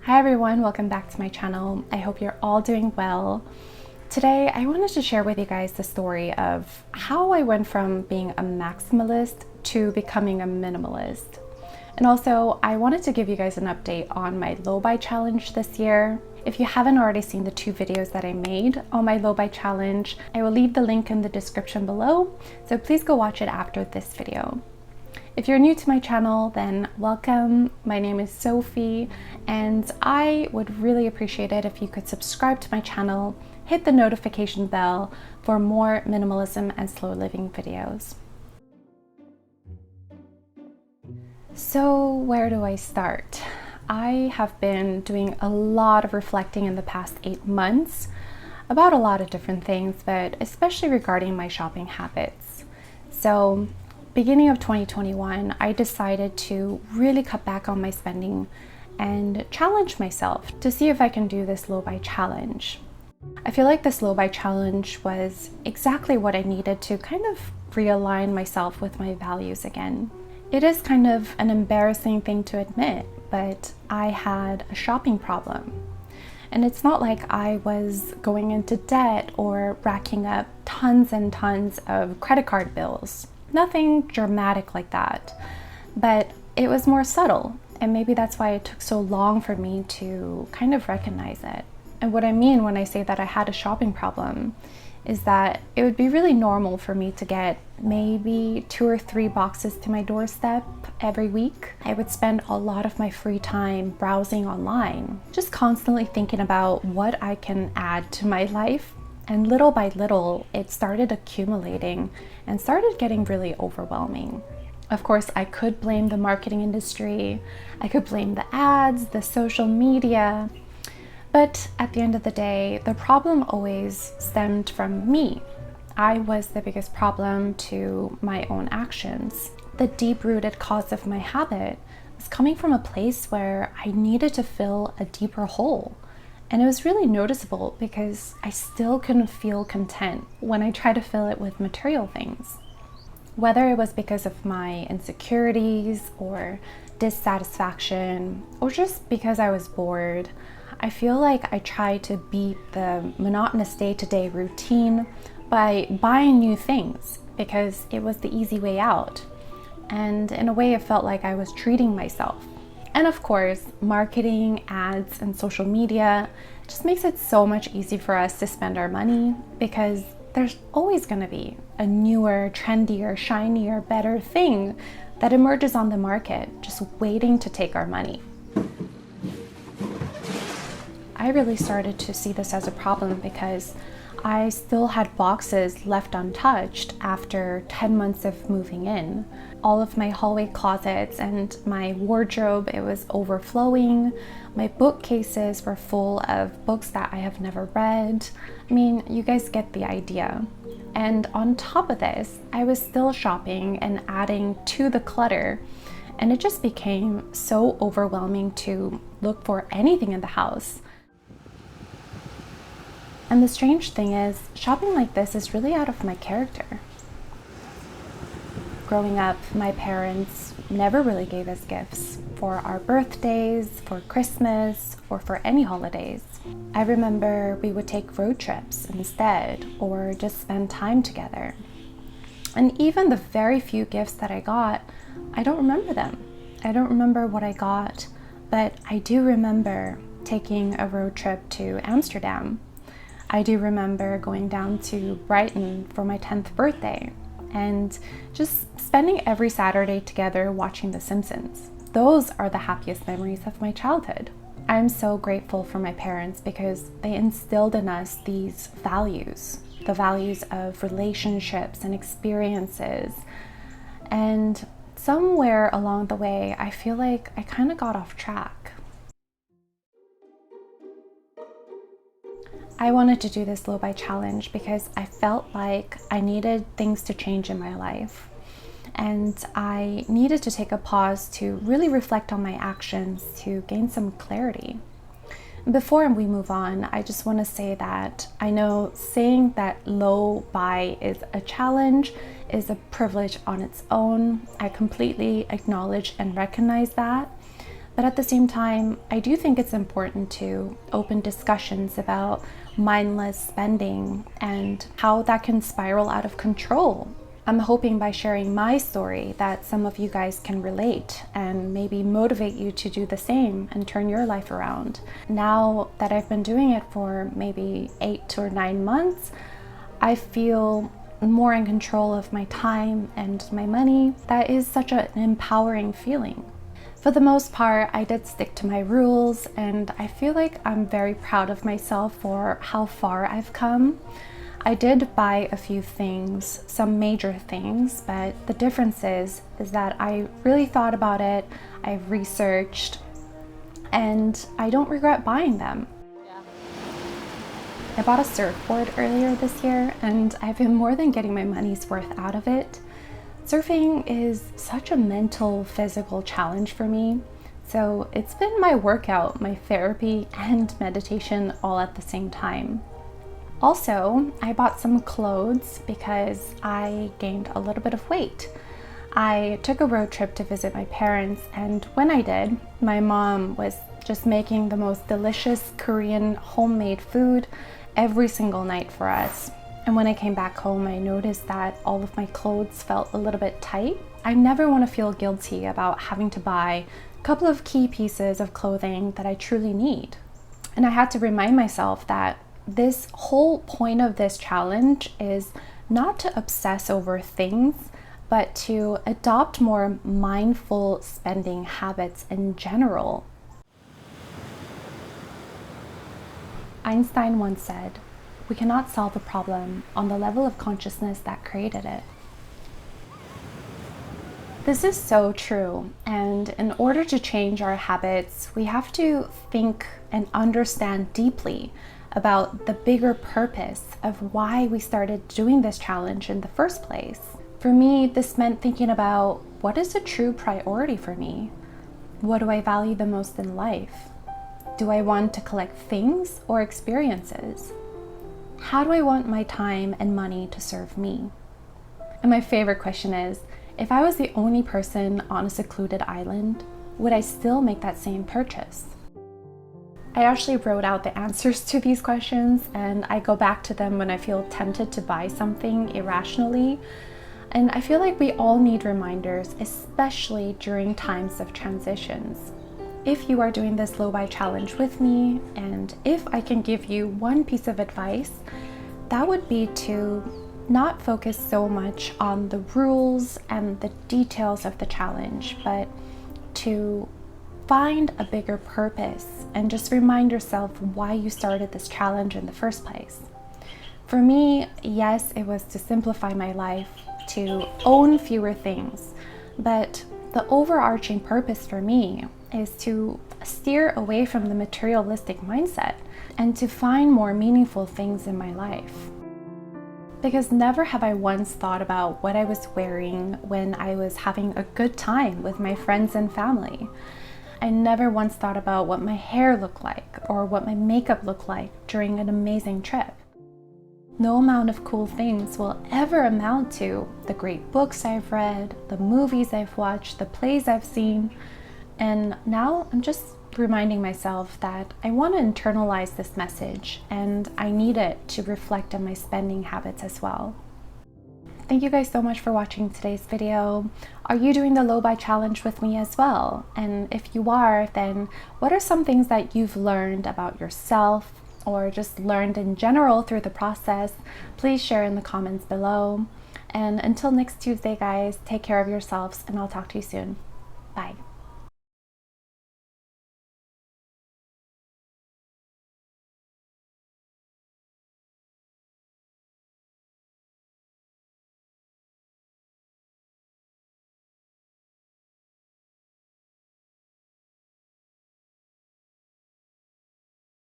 Hi everyone, welcome back to my channel. I hope you're all doing well. Today I wanted to share with you guys the story of how I went from being a maximalist to becoming a minimalist. And also I wanted to give you guys an update on my low buy challenge this year. If you haven't already seen the 2 videos that I made on my low buy challenge, I will leave the link in the description below, so please go watch it after this video. If you're new to my channel, then welcome. My name is Sophie, and I would really appreciate it if you could subscribe to my channel, hit the notification bell for more minimalism and slow living videos. So where do I start? I have been doing a lot of reflecting in the past 8 months about a lot of different things, but especially regarding my shopping habits. So beginning of 2021, I decided to really cut back on my spending and challenge myself to see if I can do this low buy challenge. I feel like this low buy challenge was exactly what I needed to kind of realign myself with my values again. It is kind of an embarrassing thing to admit, but I had a shopping problem. And it's not like I was going into debt or racking up tons and tons of credit card bills. Nothing dramatic like that, but it was more subtle, and maybe that's why it took so long for me to kind of recognize it. And what I mean when I say that I had a shopping problem is that it would be really normal for me to get maybe 2 or 3 boxes to my doorstep every week. I would spend a lot of my free time browsing online, just constantly thinking about what I can add to my life. And little by little, it started accumulating and started getting really overwhelming. Of course, I could blame the marketing industry, I could blame the ads, the social media, but at the end of the day, the problem always stemmed from me. I was the biggest problem to my own actions. The deep-rooted cause of my habit was coming from a place where I needed to fill a deeper hole. And it was really noticeable because I still couldn't feel content when I tried to fill it with material things. Whether it was because of my insecurities or dissatisfaction, or just because I was bored, I feel like I tried to beat the monotonous day-to-day routine by buying new things because it was the easy way out. And in a way, it felt like I was treating myself. And of course, marketing, ads, and social media just makes it so much easier for us to spend our money because there's always going to be a newer, trendier, shinier, better thing that emerges on the market, just waiting to take our money. I really started to see this as a problem because I still had boxes left untouched after 10 months of moving in. All of my hallway closets and my wardrobe, it was overflowing. My bookcases were full of books that I have never read. I mean, you guys get the idea. And on top of this, I was still shopping and adding to the clutter. And it just became so overwhelming to look for anything in the house. And the strange thing is, shopping like this is really out of my character. Growing up, my parents never really gave us gifts for our birthdays, for Christmas, or for any holidays. I remember we would take road trips instead, or just spend time together. And even the very few gifts that I got, I don't remember them. I don't remember what I got, but I do remember taking a road trip to Amsterdam. I do remember going down to Brighton for my 10th birthday and just spending every Saturday together watching The Simpsons. Those are the happiest memories of my childhood. I'm so grateful for my parents because they instilled in us these values, the values of relationships and experiences. And somewhere along the way, I feel like I kind of got off track. I wanted to do this low buy challenge because I felt like I needed things to change in my life. And I needed to take a pause to really reflect on my actions to gain some clarity. Before we move on, I just want to say that I know saying that low buy is a challenge is a privilege on its own. I completely acknowledge and recognize that. But at the same time, I do think it's important to open discussions about mindless spending and how that can spiral out of control. I'm hoping by sharing my story that some of you guys can relate and maybe motivate you to do the same and turn your life around. Now that I've been doing it for maybe 8 or 9 months, I feel more in control of my time and my money. That is such an empowering feeling. For the most part, I did stick to my rules, and I feel like I'm very proud of myself for how far I've come. I did buy a few things, some major things, but the difference is that I really thought about it, I've researched, and I don't regret buying them. I bought a surfboard earlier this year, and I've been more than getting my money's worth out of it. Surfing is such a mental, physical challenge for me, so it's been my workout, my therapy, and meditation all at the same time. Also, I bought some clothes because I gained a little bit of weight. I took a road trip to visit my parents, and when I did, my mom was just making the most delicious Korean homemade food every single night for us. And when I came back home, I noticed that all of my clothes felt a little bit tight. I never want to feel guilty about having to buy a couple of key pieces of clothing that I truly need. And I had to remind myself that this whole point of this challenge is not to obsess over things, but to adopt more mindful spending habits in general. Einstein once said, "We cannot solve a problem on the level of consciousness that created it." This is so true, and in order to change our habits, we have to think and understand deeply about the bigger purpose of why we started doing this challenge in the first place. For me, this meant thinking about what is a true priority for me? What do I value the most in life? Do I want to collect things or experiences? How do I want my time and money to serve me? And my favorite question is, if I was the only person on a secluded island, would I still make that same purchase? I actually wrote out the answers to these questions, and I go back to them when I feel tempted to buy something irrationally. And I feel like we all need reminders, especially during times of transitions. If you are doing this low buy challenge with me, and if I can give you one piece of advice, that would be to not focus so much on the rules and the details of the challenge, but to find a bigger purpose and just remind yourself why you started this challenge in the first place. For me, yes, it was to simplify my life, to own fewer things, but the overarching purpose for me is to steer away from the materialistic mindset and to find more meaningful things in my life. Because never have I once thought about what I was wearing when I was having a good time with my friends and family. I never once thought about what my hair looked like or what my makeup looked like during an amazing trip. No amount of cool things will ever amount to the great books I've read, the movies I've watched, the plays I've seen. And now I'm just reminding myself that I want to internalize this message, and I need it to reflect on my spending habits as well. Thank you guys so much for watching today's video. Are you doing the low buy challenge with me as well? And if you are, then what are some things that you've learned about yourself or just learned in general through the process? Please share in the comments below. And until next Tuesday, guys, take care of yourselves, and I'll talk to you soon. Bye.